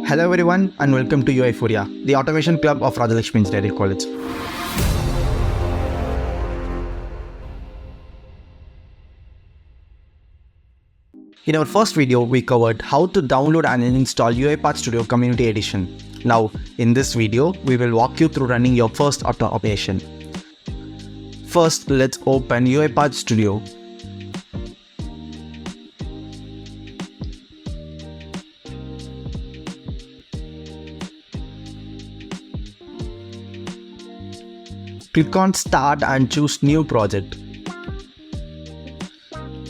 Hello everyone and welcome to UiPath, the automation club of Rajalakshmi Engineering College. In our first video, we covered how to download and install UiPath Studio Community Edition. Now, in this video, we will walk you through running your first automation. First, let's open UiPath Studio. Click on Start and choose New Project.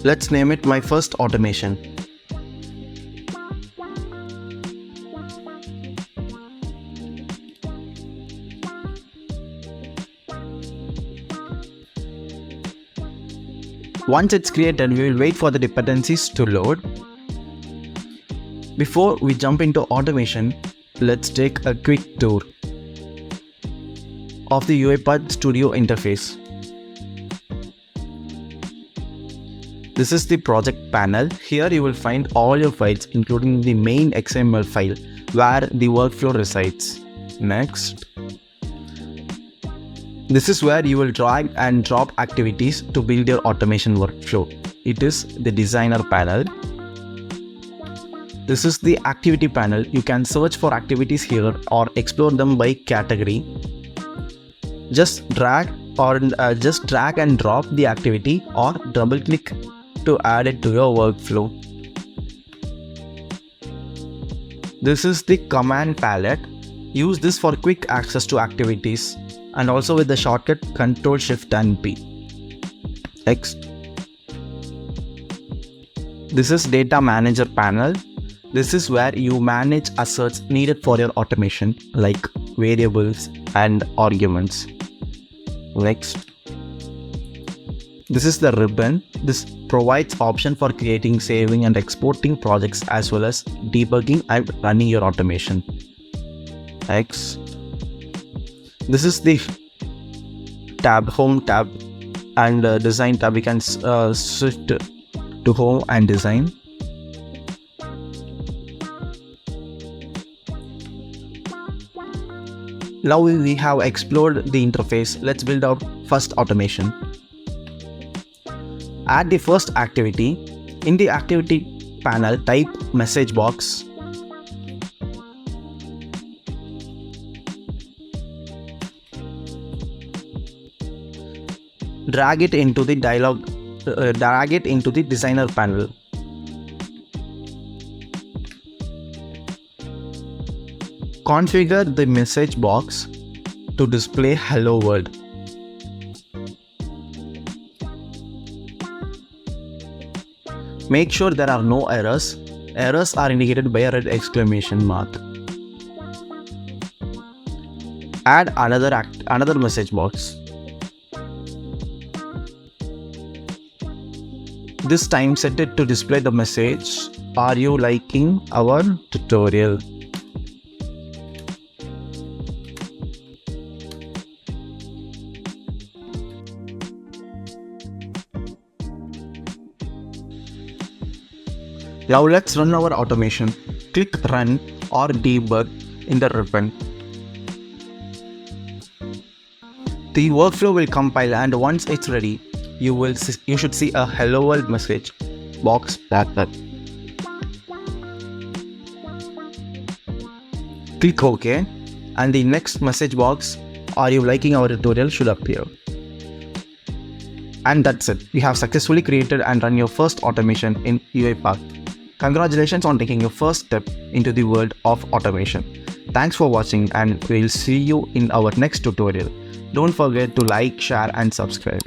Let's name it My First Automation. Once it's created, we will wait for the dependencies to load. Before we jump into automation, let's take a quick tour of the UiPath Studio interface. This is the project panel. Here you will find all your files, including the main XML file where the workflow resides. Next, this is where you will drag and drop activities to build your automation workflow. It is the designer panel. This is the activity panel. You can search for activities here or explore them by category. Just drag and drop the activity or double click to add it to your workflow. This is the command palette. Use this for quick access to activities and also with the shortcut Ctrl Shift and P. Next, this is data manager panel. This is where you manage assets needed for your automation like variables and arguments. Next, this is the ribbon. This provides option for creating, saving and exporting projects as well as debugging and running your automation. Next, this is the tab, home tab and design tab. We can shift to home and design. Now we have explored the interface. Let's build our first automation. Add the first activity. In the activity panel, type message box. Drag it into the designer panel. Configure the message box to display Hello World. Make sure there are no errors. Errors are indicated by a red exclamation mark. Add another message box. This time set it to display the message, "Are you liking our tutorial?" Now let's run our automation. Click Run or Debug in the ribbon. The workflow will compile and once it's ready, you should see a Hello World message box pop up. Click OK and the next message box, "Are you liking our tutorial?" should appear. And that's it. You have successfully created and run your first automation in UiPath. Congratulations on taking your first step into the world of automation. Thanks for watching and we'll see you in our next tutorial. Don't forget to like, share and subscribe.